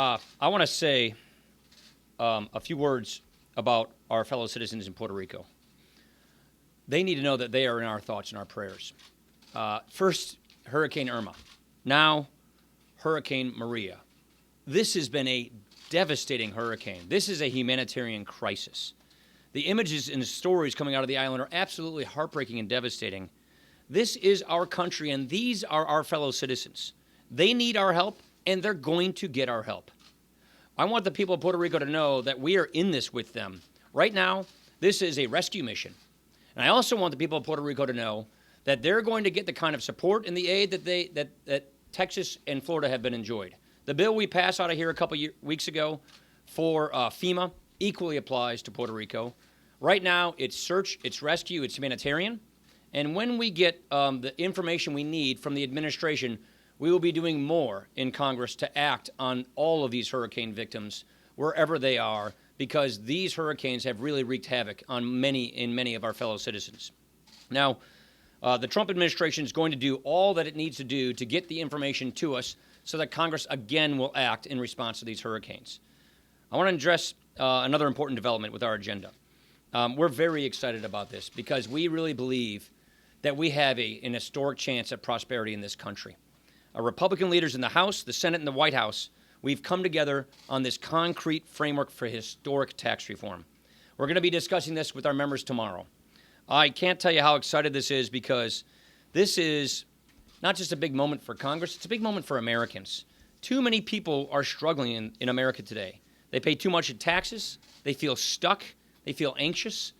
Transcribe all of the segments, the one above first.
I want to say a few words about our fellow citizens in Puerto Rico. They need to know that they are in our thoughts and our prayers. First, Hurricane Irma. Now, Hurricane Maria. This has been a devastating hurricane. This is a humanitarian crisis. The images and the stories coming out of the island are absolutely heartbreaking and devastating. This is our country, and these are our fellow citizens. They need our help, and they're going to get our help. I want the people of Puerto Rico to know that we are in this with them. Right now, this is a rescue mission. And I also want the people of Puerto Rico to know that they're going to get the kind of support and the aid that Texas and Florida have been enjoyed. The bill we passed out of here a couple weeks ago for FEMA equally applies to Puerto Rico. Right now, it's search, it's rescue, it's humanitarian. And when we get the information we need from the administration, we will be doing more in Congress to act on all of these hurricane victims wherever they are, because these hurricanes have really wreaked havoc on many of our fellow citizens. Now, the Trump administration is going to do all that it needs to do to get the information to us so that Congress again will act in response to these hurricanes. I want to address another important development with our agenda. We're very excited about this because we really believe that we have an historic chance at prosperity in this country. Our Republican leaders in the House, the Senate, and the White House, we've come together on this concrete framework for historic tax reform. We're going to be discussing this with our members tomorrow. I can't tell you how excited this is because this is not just a big moment for Congress, it's a big moment for Americans. Too many people are struggling in America today. They pay too much in taxes, they feel stuck, they feel anxious,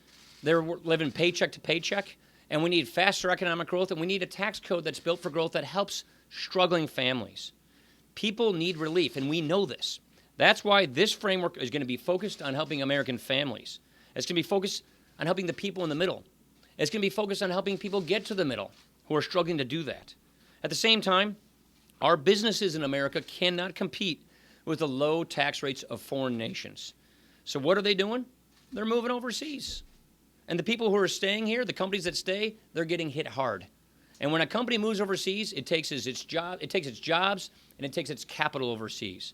they're living paycheck to paycheck, and we need faster economic growth, and we need a tax code that's built for growth that helps struggling families. People need relief, and we know this. That's why this framework is going to be focused on helping American families. It's going to be focused on helping the people in the middle. It's going to be focused on helping people get to the middle who are struggling to do that. At the same time, our businesses in America cannot compete with the low tax rates of foreign nations. So what are they doing? They're moving overseas. And the people who are staying here, the companies that stay, they're getting hit hard. And when a company moves overseas, it takes its jobs and it takes its capital overseas.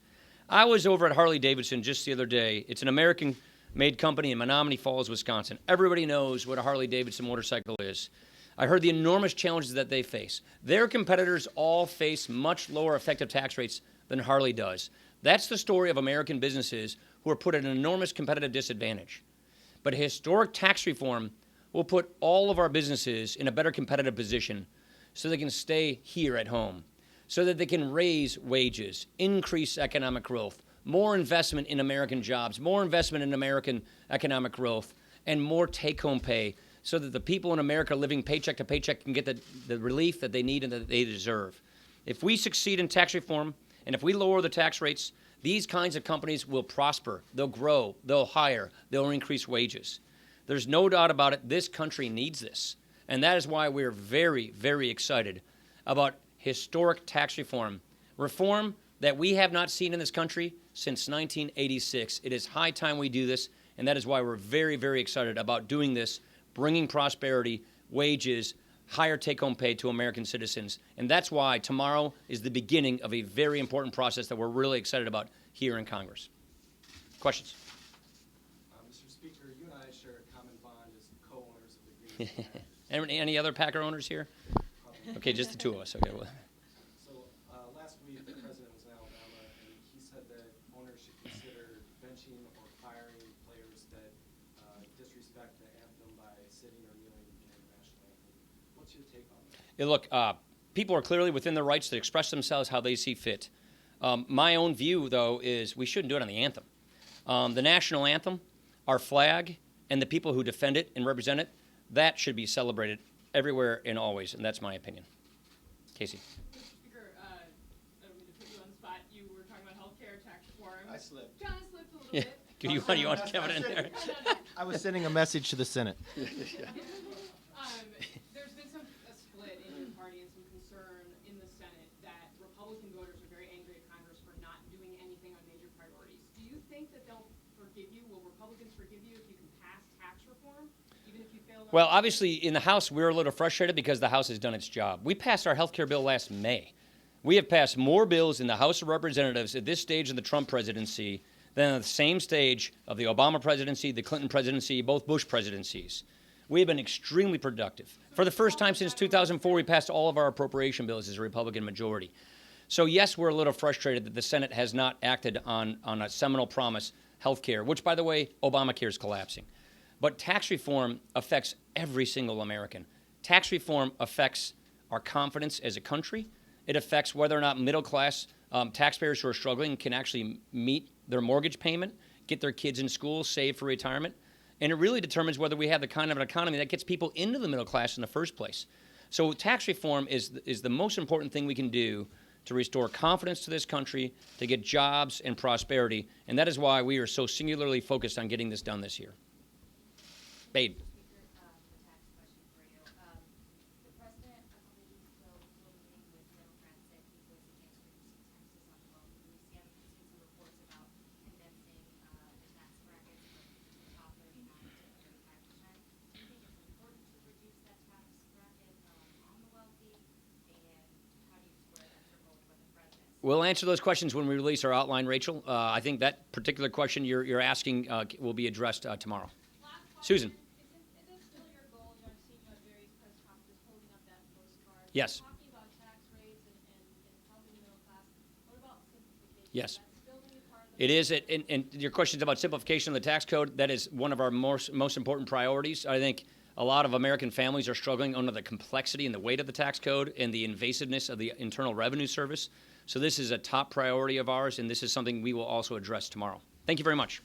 I was over at Harley-Davidson just the other day. It's an American-made company in Menominee Falls, Wisconsin. Everybody knows what a Harley-Davidson motorcycle is. I heard the enormous challenges that they face. Their competitors all face much lower effective tax rates than Harley does. That's the story of American businesses who are put at an enormous competitive disadvantage. But historic tax reform will put all of our businesses in a better competitive position so they can stay here at home, so that they can raise wages, increase economic growth, more investment in American jobs, more investment in American economic growth, and more take-home pay so that the people in America living paycheck to paycheck can get the relief that they need and that they deserve. If we succeed in tax reform, and if we lower the tax rates, these kinds of companies will prosper, they'll grow, they'll hire, they'll increase wages. There's no doubt about it, this country needs this. And that is why we're very, very excited about historic tax reform. Reform that we have not seen in this country since 1986. It is high time we do this, and that is why we're very, very excited about doing this, bringing prosperity, wages, higher take-home pay to American citizens. And that's why tomorrow is the beginning of a very important process that we're really excited about here in Congress. Questions? Mr. Speaker, you and I share a common bond as co-owners of the Green. Any other Packer owners here? Okay, just the two of us. Okay. Well. So last week, the president was in Alabama, and he said that owners should consider benching or firing players that disrespect the anthem by sitting or kneeling during the national anthem. What's your take on that? Yeah, look, people are clearly within their rights to express themselves how they see fit. My own view, though, is we shouldn't do it on the anthem. The national anthem, our flag, and the people who defend it and represent it, that should be celebrated everywhere and always, and that's my opinion. Casey. Mr. Speaker, I don't mean to put you on the spot. You were talking about health care, tax reform. I slipped. John slipped a little Yeah. bit. You want to have it in there? I was sending a message to the Senate. There's been a split in your party and some concern in the Senate that Republican voters are very angry at Congress for not doing anything on major priorities. Do you think that they'll forgive you? Will Republicans forgive you if you can pass tax reform, even if you fail? Well, obviously, in the House, we're a little frustrated because the House has done its job. We passed our health care bill last May. We have passed more bills in the House of Representatives at this stage of the Trump presidency than at the same stage of the Obama presidency, the Clinton presidency, both Bush presidencies. We have been extremely productive. For the first time since 2004, we passed all of our appropriation bills as a Republican majority. So yes, we're a little frustrated that the Senate has not acted on a seminal promise, health care, which, by the way, Obamacare is collapsing. But tax reform affects every single American. Tax reform affects our confidence as a country. It affects whether or not middle-class taxpayers who are struggling can actually meet their mortgage payment, get their kids in school, save for retirement. And it really determines whether we have the kind of an economy that gets people into the middle class in the first place. So tax reform is the most important thing we can do to restore confidence to this country, to get jobs and prosperity. And that is why we are so singularly focused on getting this done this year. Babe. The tax question for you. The president, a couple weeks ago, was meeting with Democrats that he was against reducing taxes on wealth. We have seen some reports about condensing the tax brackets from the top 39 to 35%. Do you think it's important to reduce that tax bracket on the wealthy? And how do you square that circle with what the president said? We'll answer those questions when we release our outline, Rachel. I think that particular question you're asking will be addressed tomorrow. Susan. Is it still your goal, I've seen you at various press conferences holding up that postcard? Yes. Talking about tax rates and helping the middle class. What about simplification? Yes. That's still going to be part of the It is, and your question is about simplification of the tax code. That is one of our most important priorities. I think a lot of American families are struggling under the complexity and the weight of the tax code and the invasiveness of the Internal Revenue Service. So this is a top priority of ours, and this is something we will also address tomorrow. Thank you very much.